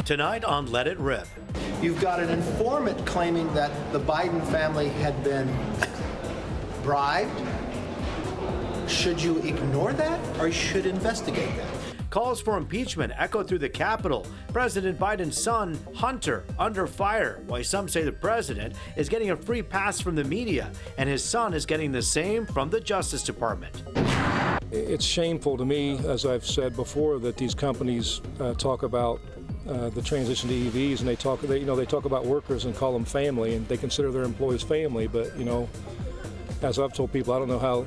Tonight on Let It Rip. You've got an informant claiming that the Biden family had been bribed. Should you ignore that or should investigate that? Calls for impeachment echo through the Capitol. President Biden's son, Hunter, under fire. Why some say the president is getting a free pass from the media, and his son is getting the same from the Justice Department. It's shameful to me, as I've said before, that these companies talk about the transition to EVs, and they talk about workers and call them family, and they consider their employees family. But as I've told people, I don't know how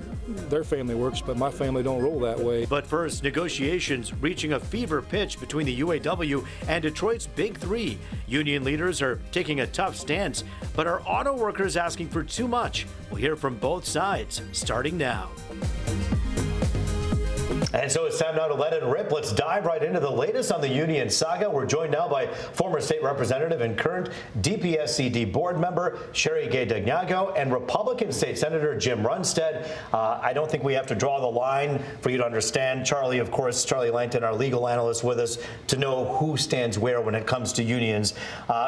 their family works, but my family don't roll that way. But first, negotiations reaching a fever pitch between the UAW and Detroit's Big Three. Union leaders are taking a tough stance, but are auto workers asking for too much? We'll hear from both sides, starting now. And so it's time now to let it rip. Let's dive right into the latest on the union saga. We're joined now by former state representative and current DPSCD board member Sherry Gay Dagnago and Republican State Senator Jim Runstead. I don't think we have to draw the line for you to understand. Charlie, of course, Charlie Langton, our legal analyst with us, to know who stands where when it comes to unions,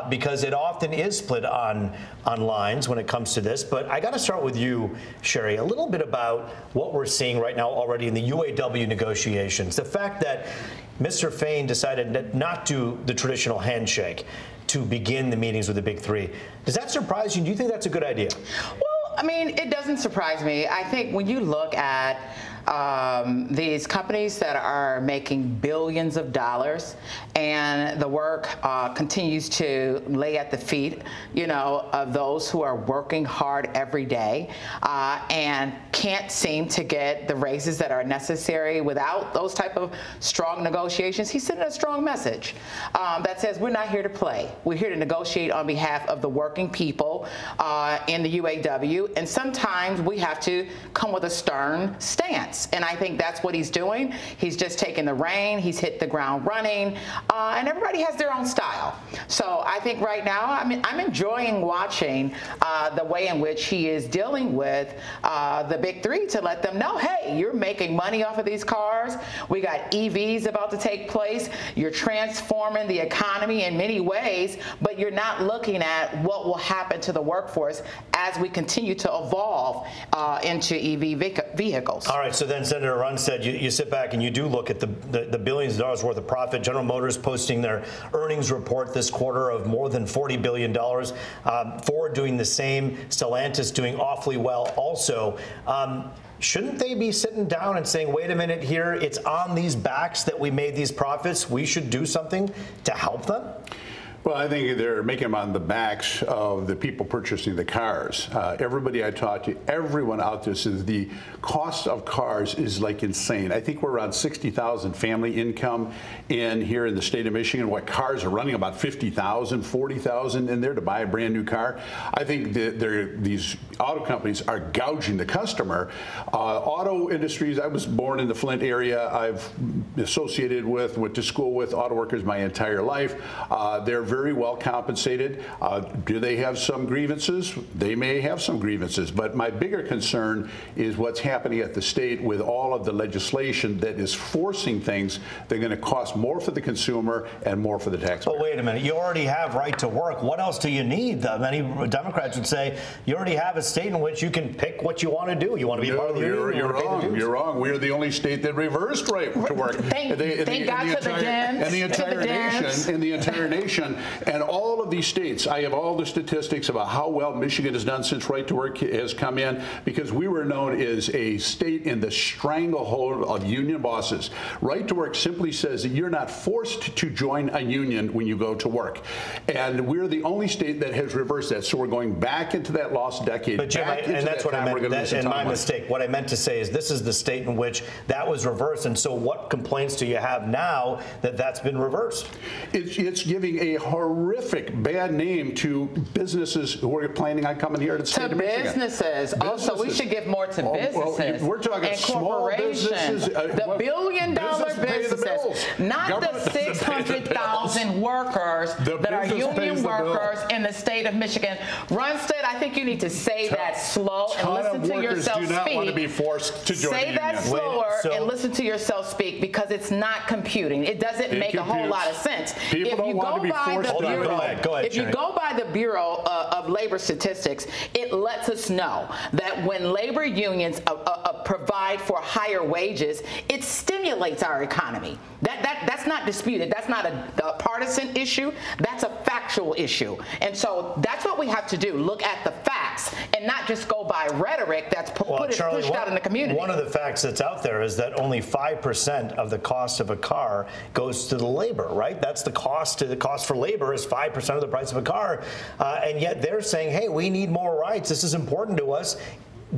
because it often is split on lines when it comes to this. But I got to start with you, Sherry, a little bit about what we're seeing right now already in the UAW negotiations. The fact that Mr. Fain decided not to do the traditional handshake to begin the meetings with the Big Three. Does that surprise you? Do you think that's a good idea? Well, I mean, it doesn't surprise me. I think when you look at these companies that are making billions of dollars and the work continues to lay at the feet, of those who are working hard every day and can't seem to get the raises that are necessary without those type of strong negotiations, he's sending a strong message that says we're not here to play. We're here to negotiate on behalf of the working people in the UAW, and sometimes we have to come with a stern stance. And I think that's what he's doing. He's just taken the rein. He's hit the ground running. And everybody has their own style. So I think right now, I'm enjoying watching the way in which he is dealing with the Big Three to let them know, hey, you're making money off of these cars. We got EVs about to take place. You're transforming the economy in many ways, but you're not looking at what will happen to the workforce as we continue to evolve into EV vehicles. All right, so then Senator Runstead, you sit back and you do look at the billions of dollars worth of profit. General Motors posting their earnings report this quarter of more than $40 billion. Ford doing the same. Stellantis doing awfully well also. Shouldn't they be sitting down and saying, wait a minute here, it's on these backs that we made these profits. We should do something to help them? Well, I think they're making them on the backs of the people purchasing the cars. Everybody I talk to, everyone out there says the cost of cars is like insane. I think we're around $60,000 family income here in the state of Michigan. What cars are running about $50,000, $40,000 in there to buy a brand new car. I think that these auto companies are gouging the customer. Auto industries, I was born in the Flint area. I've associated with, went to school with auto workers my entire life. They're very well compensated. Do they have some grievances? They may have some grievances, but my bigger concern is what's happening at the state with all of the legislation that is forcing things that are going to cost more for the consumer and more for the taxpayer. But wait a minute, you already have right to work. What else do you need? Many Democrats would say you already have a state in which you can pick what you want to do. You want to be part of the union? You're wrong. You're wrong. We're the only state that reversed right to work. Thank God for the Dems. In the entire nation. And all of these states, I have all the statistics about how well Michigan has done since right to work has come in, because we were known as a state in the stranglehold of union bosses. Right to work simply says that you're not forced to join a union when you go to work. And we're the only state that has reversed that. So we're going back into that lost decade. But Jim, and that's what I meant, and my mistake. What I meant to say is this is the state in which that was reversed. And so what complaints do you have now that that's been reversed? It's giving a horrific bad name to businesses who are planning on coming here to the state of Michigan. Businesses. Also, we should give more to businesses. We're talking and small businesses. The billion-dollar businesses, not the 600,000 workers that are union workers in the state of Michigan. Runstead, I think you need to say that slow and listen to yourself speak. Do not want to be forced to join the union. Say that slower and listen to yourself speak, because it's not computing. It doesn't make a whole lot of sense. People don't want to be forced to do it. If you go by the Bureau of Labor Statistics, it lets us know that when labor unions provide for higher wages, it stimulates our economy. That's not disputed. That's not a partisan issue. That's a factual issue. And so that's what we have to do. Look at the facts and not just go by rhetoric that's pushed out in the community. One of the facts that's out there is that only 5% of the cost of a car goes to the labor, right? That's the cost. The cost for labor is 5% of the price of a car. And yet they're saying, hey, we need more rights. This is important to us.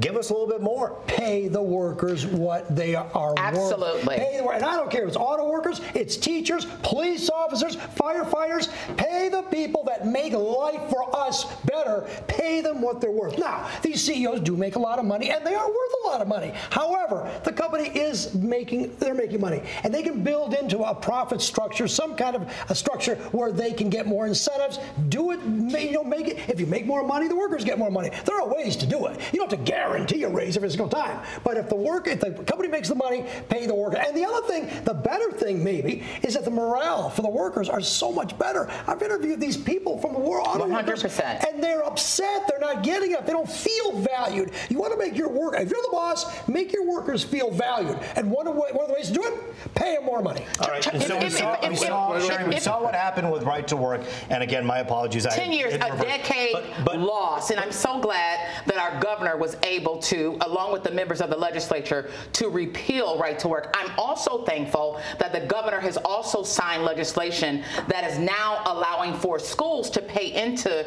Give us a little bit more. Pay the workers what they are worth. Absolutely. Pay and I don't care if it's auto workers, it's teachers, police officers, firefighters. Pay the people that make life for us better. Pay them what they're worth. Now, these CEOs do make a lot of money, and they are worth a lot of money. However, the company is making money, and they can build into a profit structure, some kind of a structure where they can get more incentives. Do it, make it. If you make more money, the workers get more money. There are ways to do it. You don't have to guarantee a raise every single time. But if the company makes the money, pay the worker. And the other thing, the better thing maybe, is that the morale for the workers are so much better. I've interviewed these people from the auto workers, 100%. and they're upset. They're not getting it. They don't feel valued. You want to make your work, if you're the boss, make your workers feel valued. And one of the ways to do it, pay them more money. All right. And so we saw what happened with right to work. And again, my apologies. 10 years, a decade lost. And I'm so glad that our governor was able to, along with the members of the legislature, to repeal right to work. I'm also thankful that the governor has also signed legislation that is now allowing for schools to pay into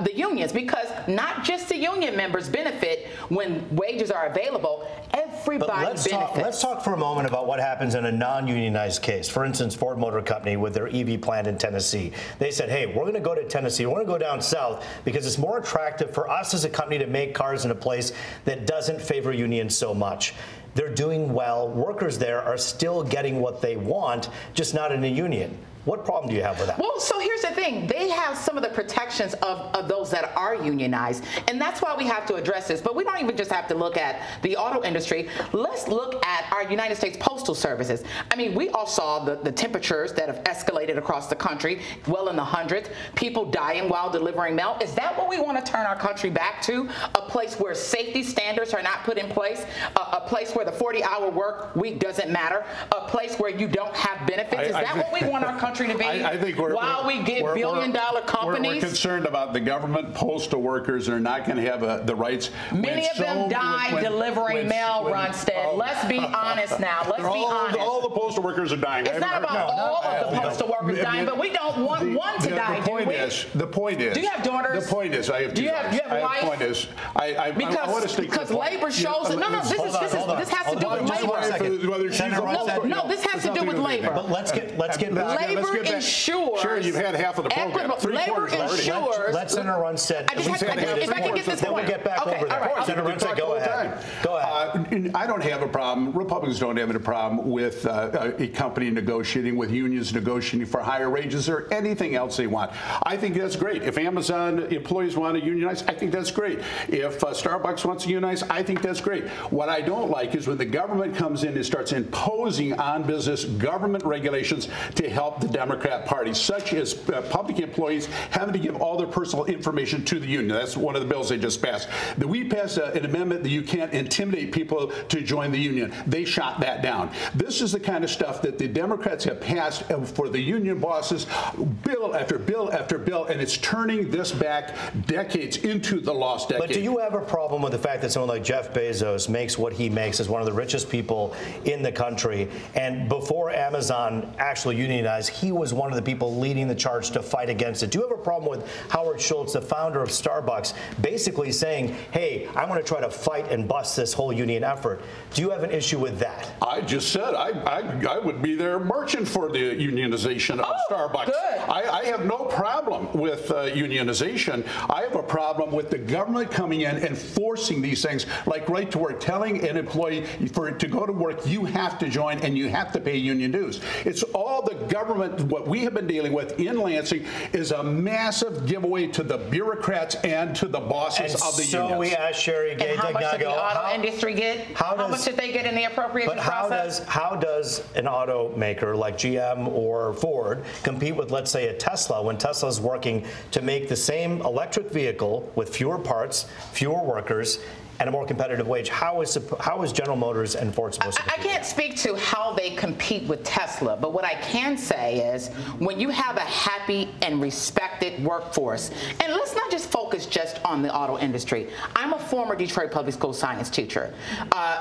the unions, because not just the union members benefit when wages are available, everybody benefits. Let's talk for a moment about what happens in a non-unionized case. For instance, Ford Motor Company with their EV plant in Tennessee. They said, hey, we're going to go to Tennessee, we're going to go down south because it's more attractive for us as a company to make cars in a place that doesn't favor unions so much. They're doing well. Workers there are still getting what they want, just not in a union. What problem do you have with that? Well, so here's the thing. They have some of the protections of those that are unionized, and that's why we have to address this. But we don't even just have to look at the auto industry. Let's look at our United States Postal Services. I mean, we all saw the temperatures that have escalated across the country, well in the hundreds, people dying while delivering mail. Is that what we want to turn our country back to? A place where safety standards are not put in place, a place where the 40-hour work week doesn't matter, a place where you don't have benefits? Is that what we want our country to be? I think while we get billion-dollar companies. We're concerned about the government. Postal workers are not going to have the rights. Many of them die delivering mail, Runstead. Let's be honest now. Let's be honest. All the postal workers are dying. It's not about all of the postal workers dying, but we don't want one to die, do we? The point is. Do you have daughters? The point is, I have two daughters. Do you have a wife? The point is, I want to stick to the point. Because labor shows that, this has to do with labor. No, this has to do with labor. But let's get back. Labor ensures. Sure, you've had half of the program. Labor ensures. Let Senator Runstead. If I can get this point. We'll get back over there. Senator Runstead, go ahead. Go ahead. I don't have a problem. Republicans don't have a problem with a company negotiating, with unions negotiating for higher wages or anything else they want. I think that's great. If Amazon employees want to unionize, I think that's great. If Starbucks wants to unionize, I think that's great. What I don't like is when the government comes in and starts imposing on business government regulations to help the Democrat Party, such as public employees having to give all their personal information to the union. That's one of the bills they just passed. We passed an amendment that you can't intimidate people to join the union. They shot that down. This is the kind of stuff that the Democrats have passed for the union bosses, bill after bill after bill, and it's turning this back decades into the lost decade. But do you have a problem with the fact that someone like Jeff Bezos makes what he makes as one of the richest people in the country, and before Amazon actually unionized, he was one of the people leading the charge to fight against it. Do you have a problem with Howard Schultz, the founder of Starbucks, basically saying, hey, I'm going to try to fight and bust this whole union effort? Do you have an issue with that? I just said I would be there marching for the unionization of Starbucks. Good. I have no problem with unionization. I have a problem with the government coming in and forcing these things, like right to work, telling an employee to go to work, you have to join and you have to pay union dues. It's all the government. What we have been dealing with in Lansing is a massive giveaway to the bureaucrats and to the bosses of the unions. So we asked Sherry Gay How much did the auto industry get? How much did they get in the appropriation process? How does an automaker like GM or Ford compete with, let's say, a Tesla when Tesla's working to make the same electric vehicle with fewer parts, fewer workers, and a more competitive wage? How is General Motors and Ford supposed to compete? I can't speak to how they compete with Tesla, but what I can say is when you have a happy and respected workforce, and let's not just focus just on the auto industry. I'm a former Detroit Public School science teacher.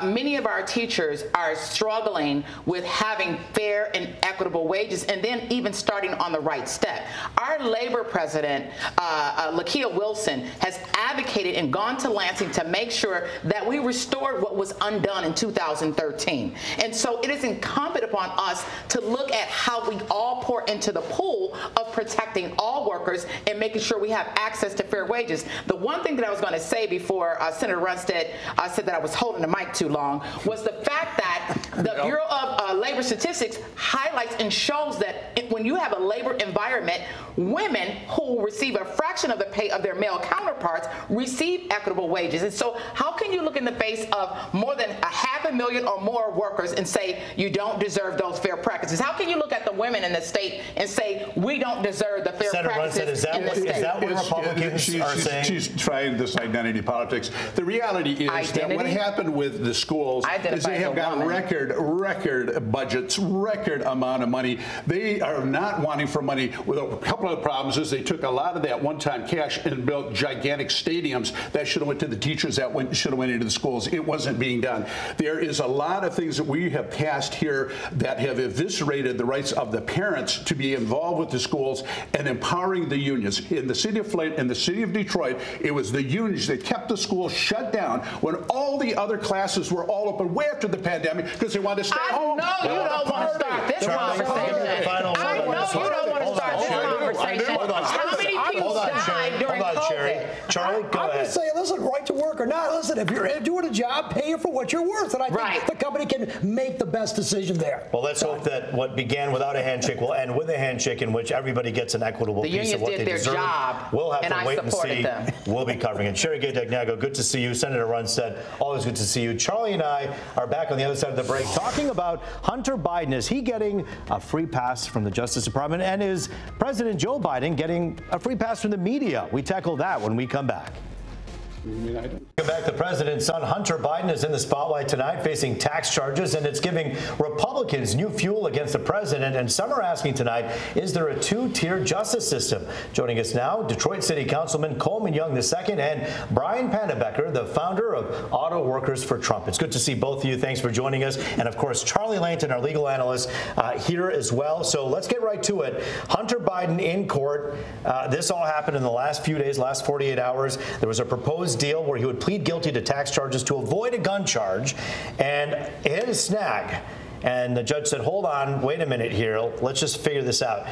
Many of our teachers are struggling with having fair and equitable wages, and then even starting on the right step. Our labor president, Lakia Wilson, has advocated and gone to Lansing to make sure that we restored what was undone in 2013. And so it is incumbent upon us to look at how we all pour into the pool of protecting all workers and making sure we have access to fair wages. The one thing that I was going to say before Senator Runstead said that I was holding the mic too long was the fact that the Bureau of Labor Statistics highlights and shows that when you have a labor environment, women who receive a fraction of the pay of their male counterparts receive equitable wages. And so how can you look in the face of more than 500,000 or more workers and say you don't deserve those fair practices? How can you look at the women in the state and say we don't deserve the fair practices in the state? Is that what Republicans are saying? She's trying this identity politics. The reality is that what happened with the schools is they have got record budgets, record amount of money. They are not wanting for money. With a couple of the problems is they took a lot of that one-time cash and built gigantic stadiums that should have went to the teachers, that should have went into the schools. It wasn't being done. There is a lot of things that we have passed here that have eviscerated the rights of the parents to be involved with the schools and empowering the unions. In the city of Flint and the city of Detroit, it was the unions that kept the schools shut down when all the other classes were all open way after the pandemic because they wanted to stay home. I know you don't want to start this conversation. I know you don't want to start this conversation. How many people died during COVID? Charlie, go ahead. I'm just saying, listen, right to work or not, listen, if you're doing a job, pay you for what you're worth. And I think the company can make the best decision there. Well, let's hope that what began without a handshake will end with a handshake in which everybody gets an equitable piece of what they deserve. The unions did their job, we'll have to wait and see. Them. We'll be covering it. Sherry Gay Dagnago, good to see you. Senator Runstead, always good to see you. Charlie and I are back on the other side of the break talking about Hunter Biden. Is he getting a free pass from the Justice Department? And is President Joe Biden getting a free pass from the media? We tackle that when we come back. Welcome back. The president's son, Hunter Biden, is in the spotlight tonight facing tax charges, and it's giving Republicans new fuel against the president. And some are asking tonight, is there a two-tier justice system? Joining us now, Detroit City Councilman Coleman Young II and Brian Pannebecker, the founder of Auto Workers for Trump. It's good to see both of you. Thanks for joining us. And of course, Charlie Langton, our legal analyst, here as well. So let's get right to it. Hunter Biden in court. This all happened in the last few days, last 48 hours. There was a proposed deal where he would plead guilty to tax charges to avoid a gun charge, and it hit a snag. And the judge said, hold on, wait a minute here, let's just figure this out.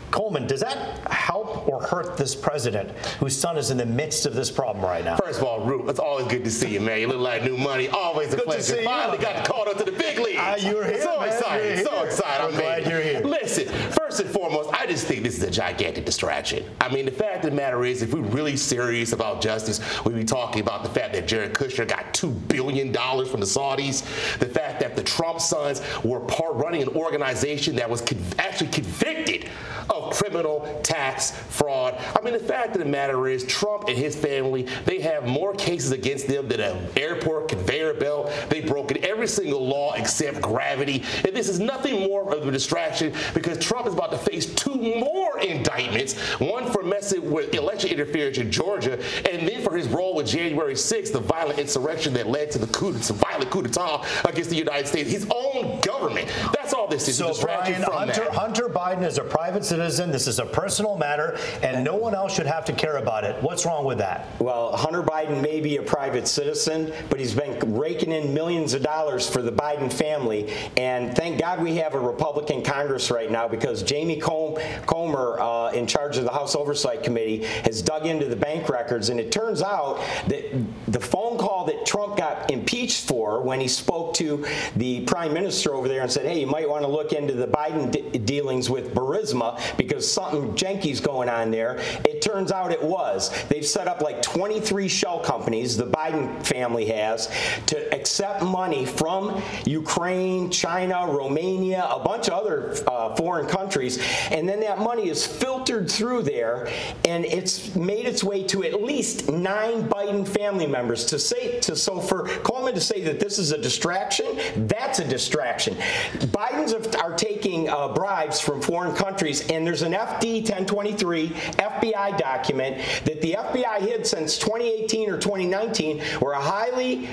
Coleman, does that help or hurt this president whose son is in the midst of this problem right now? First of all, Root, it's always good to see you, man. You look like new money. Always a good pleasure. To see Finally you, got called up to the big leagues. You're here, so man. excited. You're so excited. I'm glad you're here. Listen, first and foremost, I just think this is a gigantic distraction. I mean, the fact of the matter is, if we're really serious about justice, we'd be talking about the fact that Jared Kushner got $2 billion from the Saudis, the fact that the Trump sons were running an organization that was actually convicted of criminal tax fraud. I mean, the fact of the matter is Trump and his family, they have more cases against them than an airport conveyor belt. They've broken every single law except gravity. And this is nothing more of a distraction because Trump is about to face 2 more indictments, one for messing with election interference in Georgia, and then for his role with January 6th, the violent insurrection that led to the violent coup d'etat against the United States, his own government. That's all this is a So, distraction Brian, from that. Hunter Biden is a private citizen. This is a personal matter, and no one else should have to care about it. What's wrong with that? Well, Hunter Biden may be a private citizen, but he's been raking in millions of dollars for the Biden family. And thank God we have a Republican Congress right now, because Jamie Comer, in charge of the House Oversight Committee, has dug into the bank records. And it turns out that the phone call that Trump got impeached for when he spoke to the prime minister over there and said, hey, you might want to look into the Biden dealings with Burisma because something janky's going on there. It turns out it was. They've set up like 23 shell companies, the Biden family has, to accept money from Ukraine, China, Romania, a bunch of other foreign countries. And then that money is filtered through there, and it's made its way to at least 9 Biden family members. So for Coleman to say that this is a distraction, that's a distraction. Bidens are taking bribes from foreign countries, and there's an FD 1023 FBI document that the FBI hid since 2018 or 2019, where a highly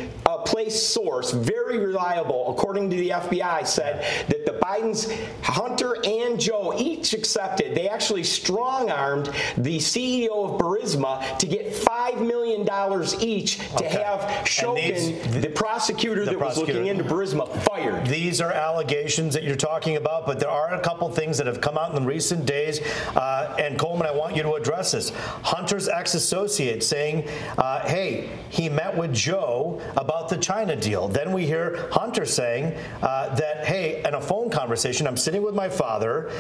placed source, very reliable, according to the FBI, said that the Bidens, Hunter and Joe, each accepted. They actually strong-armed the CEO of Burisma to get $5 million each to have Shokin, the prosecutor that was looking into Burisma, fired. These are allegations that you're talking about, but there are a couple things that have come out in recent days. And Coleman, I want you to address this. Hunter's ex-associate saying, hey, he met with Joe about the China deal. Then we hear Hunter saying that, hey, in a phone conversation, I'm sitting with my father,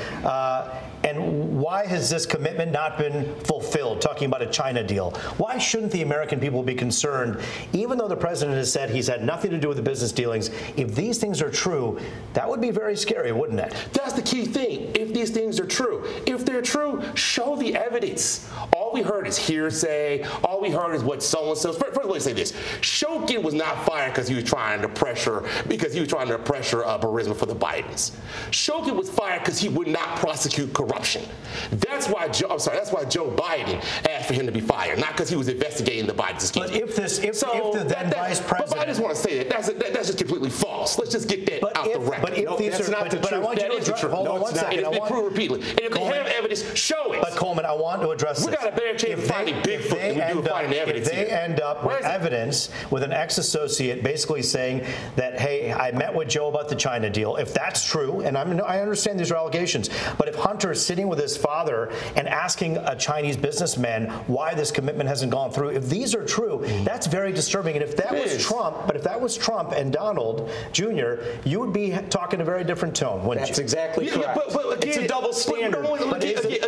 and why has this commitment not been fulfilled? Talking about a China deal. Why shouldn't the American people be concerned, even though the president has said he's had nothing to do with the business dealings? If these things are true, that would be very scary, wouldn't it? That's the key thing. If these things are true, if they're true, show the evidence. All we heard is hearsay. All we heard is what someone says. First, let me say this: Shokin was not fired because he was trying to pressure Burisma for the Bidens. Shokin was fired because he would not prosecute corruption. That's why Joe Biden asked for him to be fired, not because he was investigating the Bidens. But if the then vice president, but I just want to say that that's just completely false. Let's just get that out the record. But if these are not the truth, I want you to address. Hold on one second. And prove repeatedly. And if they have evidence, show it. But Coleman, I want to address this. We got a better chance of finding Bigfoot than we do finding evidence. If they end up with evidence with an ex-associate basically saying that, hey, I met with Joe about the China deal, if that's true, and I understand these are allegations, but if Hunter is sitting with his father and asking a Chinese businessman why this commitment hasn't gone through, if these are true, that's very disturbing. And if that was Trump and Donald Jr., you would be talking a very different tone, wouldn't you? That's exactly correct. But it's a double standard.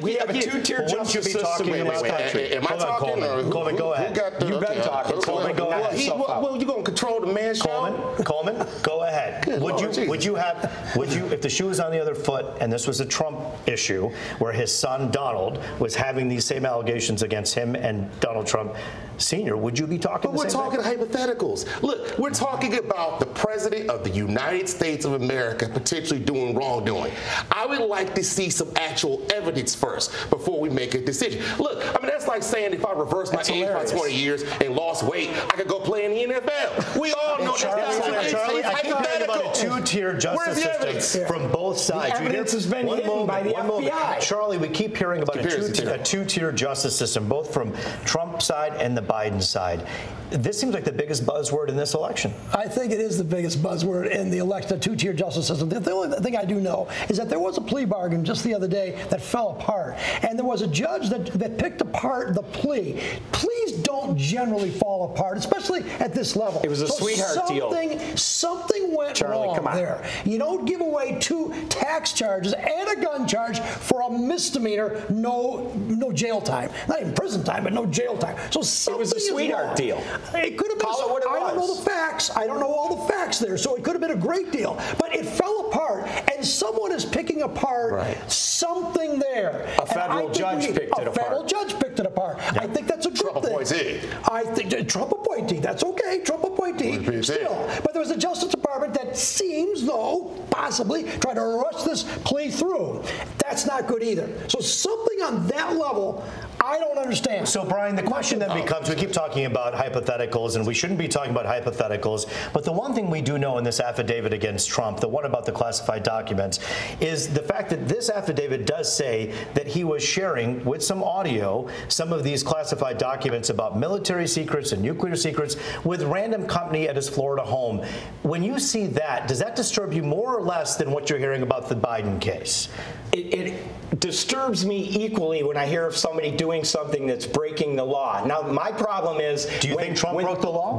We have a two-tier justice system in this country. Am I talking? Coleman, go ahead. You've been talking. Coleman, go ahead. Well, you're going to control the man's show? Coleman, go ahead. Would you, if the shoe was on the other foot and this was a Trump issue where his son Donald was having these same allegations against him and Donald Trump Sr., would you be talking? But we're talking hypotheticals. Look, we're talking about the president of the United States of America potentially doing wrongdoing. I would like to see some actual evidence first before we make a decision. Look, I mean, that's like saying if I reverse my age by 20 years and lost weight, I could go play in the NFL. We all know that's Charlie, I keep hearing about a two-tier justice system from both sides. The evidence has been hidden by the FBI. Charlie, we keep hearing about a two-tier justice system, both from Trump's side and the Biden side. This seems like the biggest buzzword in this election. I think it is the biggest buzzword in the election, the two-tier justice system. The only thing I do know is that there was a plea bargain just the other day that fell apart. And there was a judge that picked apart the plea. Pleas don't generally fall apart, especially at this level. It was a sweetheart deal. Something went wrong there. You don't give away 2 tax charges and a gun charge for a misdemeanor, no jail time. Not even prison time, but no jail time. So something it was a sweetheart deal. It could have been. I don't know the facts. I don't know all the facts there. So it could have been a great deal. But it fell apart, and someone is picking apart something there. A federal judge picked it apart. A federal judge picked it apart. Yeah. I think that's a good thing. Trump appointee. I think Trump appointee. That's okay. Trump appointee. Still, but there's a Justice Department that seems, though, possibly trying to rush this plea through. That's not good either. So something on that level, I don't understand. So, Brian, the question then becomes, we keep talking about hypotheticals, and we shouldn't be talking about hypotheticals, but the one thing we do know in this affidavit against Trump, the one about the classified documents, is the fact that this affidavit does say that he was sharing with some audio some of these classified documents about military secrets and nuclear secrets with random company at his Florida home. When you see that, does that disturb you more or less than what you're hearing about the Biden case? It disturbs me equally when I hear of somebody doing something that's breaking the law. Now, my problem is... Do you think Trump broke the law?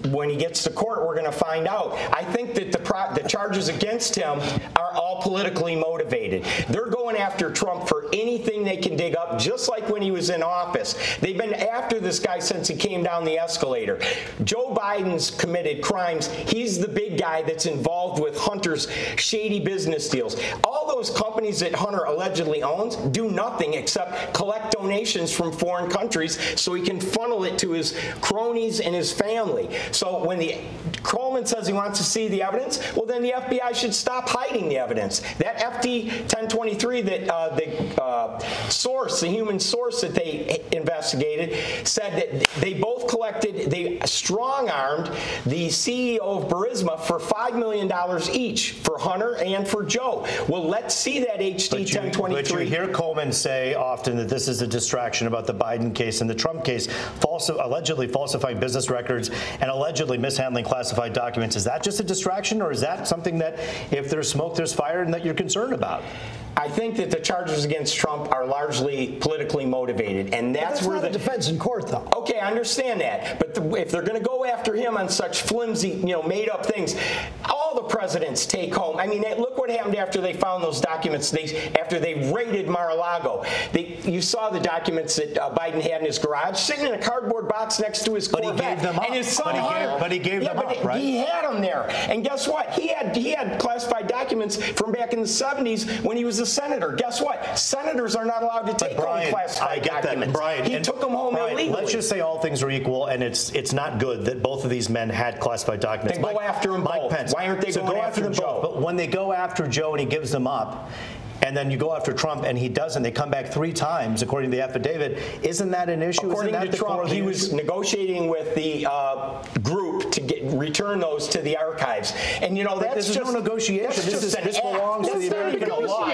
When he gets to court, we're going to find out. I think that the charges against him are all politically motivated. They're going after Trump for anything they can dig up, just like when he was in office. They've been after this guy since he came down the escalator. Joe Biden's committed crimes. He's the big guy that's involved with Hunter's shady business deals. All those companies that Hunter allegedly owns do nothing except collect donations from foreign countries so he can funnel it to his cronies and his family. So when Coleman says he wants to see the evidence, well, then the FBI should stop hiding the evidence. That FD 1023 that the human source that they investigated, said that they both collected, they strong-armed the CEO of Burisma for $5 million each for Hunter and for Joe. Well, let's see that HD 1023. But you hear Coleman say often that this is a distraction about the Biden case and the Trump case, allegedly falsifying business records and allegedly mishandling classified documents. Is that just a distraction, or is that something that if there's smoke, there's fire, and that you're concerned about? I think that the charges against Trump are largely politically motivated, and that's where the defense in court, though. Okay, I understand that, but if they're going to go after him on such flimsy, made-up things, all the presidents take home. I mean, look what happened after they found those documents. After they raided Mar-a-Lago, you saw the documents that Biden had in his garage, sitting in a cardboard box next to his Corvette. But he gave them up. And his son But he gave them up, right? He had them there, and guess what? He had classified documents from back in the 70s when he was a senator. Guess what? Senators are not allowed to take home classified documents. Brian, he took them home illegally. Let's just say all things are equal, and it's not good that both of these men had classified documents. Then go after them both. Pence. Why aren't they going after them both? But when they go after Joe and he gives them up, and then you go after Trump and he doesn't, they come back 3 times, according to the affidavit, isn't that an issue? According to Trump, he was negotiating with the group to return those to the archives. And, that's just no negotiation. This belongs to the American law.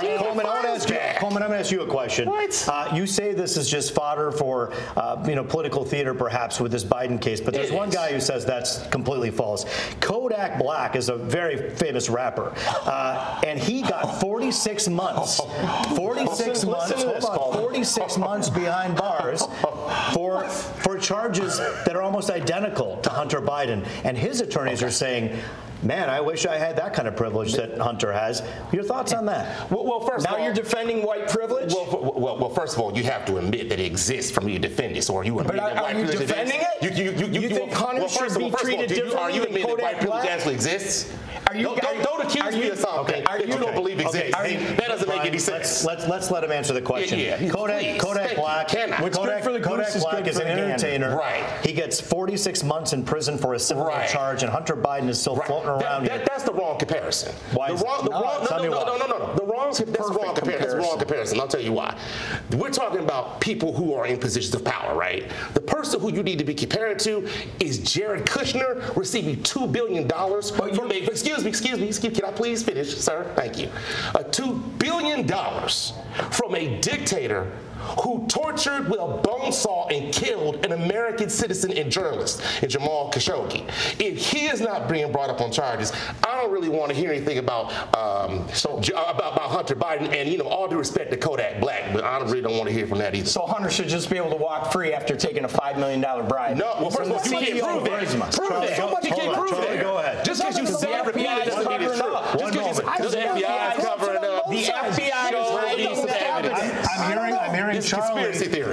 Coleman, I'm going to ask you a question. What? You say this is just fodder for, political theater, perhaps, with this Biden case, but there's one guy who says that's completely false. Kodak Black is a very famous rapper, and he got 46 months. 46 months. Hold on. 46 months behind bars for charges that are almost identical to Hunter Biden, and his attorneys are saying, man, I wish I had that kind of privilege that Hunter has. Your thoughts on that? Well, first of all, you're defending white privilege? Well, first of all, you have to admit that it exists for me to defend it. So are you admitting that white privilege exists? Are you defending it? You think Hunter should be treated differently? Are you admitting that white privilege actually exists? Don't accuse me of something that you don't believe exists. That doesn't make any sense. Let's let him answer the question. Kodak Black is an entertainer. Right. He gets 46 months in prison for a civil charge, and Hunter Biden is still floating around here. That's the wrong comparison. Why? That's the wrong comparison. I'll tell you why. We're talking about people who are in positions of power, right? The person who you need to be compared to is Jared Kushner receiving $2 billion from a, excuse me, can I please finish, sir? Thank you. $2 billion from a dictator who tortured with a bone saw and killed an American citizen and journalist, Jamal Khashoggi. If he is not being brought up on charges, I don't really want to hear anything about Hunter Biden. And all due respect to Kodak Black, but I really don't want to hear from that either. So Hunter should just be able to walk free after taking a $5 million bribe. No, well, first of all, you can't prove that. Prove that. You can't prove that. Go ahead. Just because you say the FBI is covering up. Just because the FBI is covering up. The FBI I'm hearing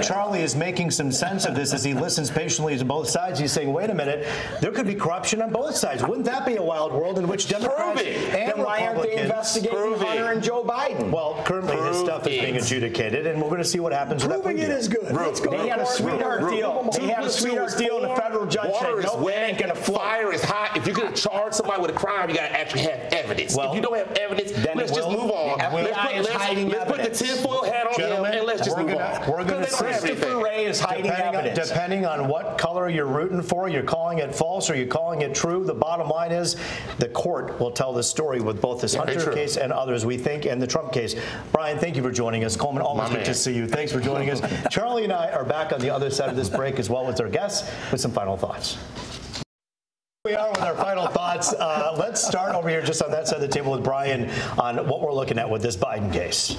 Charlie is making some sense of this as he listens patiently to both sides. He's saying, wait a minute, there could be corruption on both sides. Wouldn't that be a wild world in which Democrats and then why aren't they investigating Hunter and Joe Biden? Well, currently his stuff is being adjudicated, and we're going to see what happens with that. Proving it is good. They had a sweetheart deal. They had a sweetheart deal, and the federal judge said, nope, that ain't going to fly. Fire is hot. If you're going to charge somebody with a crime, you got to actually have evidence. If you don't have evidence, then let's just move on. Let's put the tinfoil hat on him, and let's just move on. We're going to see. Christopher Wray is hiding evidence. Depending on what color you're rooting for, you're calling it false or you're calling it true. The bottom line is the court will tell the story with both this Hunter case and others, we think, and the Trump case. Brian, thank you for joining us. Coleman, always good to see you. Thanks for joining us. Charlie and I are back on the other side of this break as well with our guests with some final thoughts. We are with our final thoughts. Let's start over here just on that side of the table with Brian on what we're looking at with this Biden case.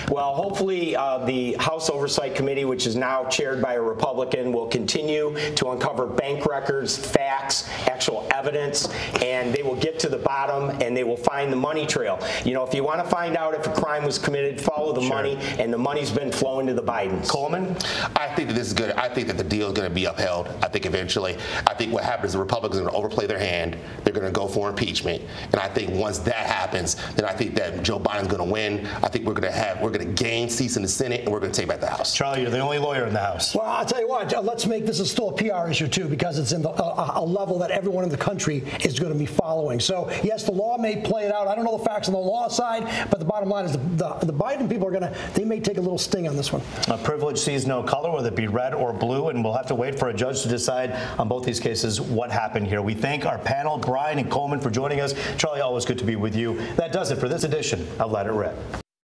Well, hopefully the House Oversight Committee, which is now chaired by a Republican, will continue to uncover bank records, facts, actual evidence, and they will get to the bottom and they will find the money trail. You know, if you want to find out if a crime was committed, follow the money, and the money's been flowing to the Bidens. Coleman? I think that this is good. I think that the deal is going to be upheld. I think eventually. I think what happens is the Republicans are going to overplay their hand. They're going to go for impeachment, and I think once that happens, then I think that Joe Biden's going to win. I think we're going to gain seats in the Senate, and we're going to take back the House. Charlie, you're the only lawyer in the House. Well, I'll tell you what. Let's make this still a PR issue too, because it's in a level that everyone in the country is going to be following. So yes, the law may play it out. I don't know the facts on the law side, but the bottom line is the Biden people they may take a little sting on this one. Privilege sees no color, whether it be red or blue, and we'll have to wait for a judge to decide on both these cases what happened here. We thank our panel, Brian and Coleman, for joining us. Charlie, always good to be with you. That does it for this edition of Let It Rip.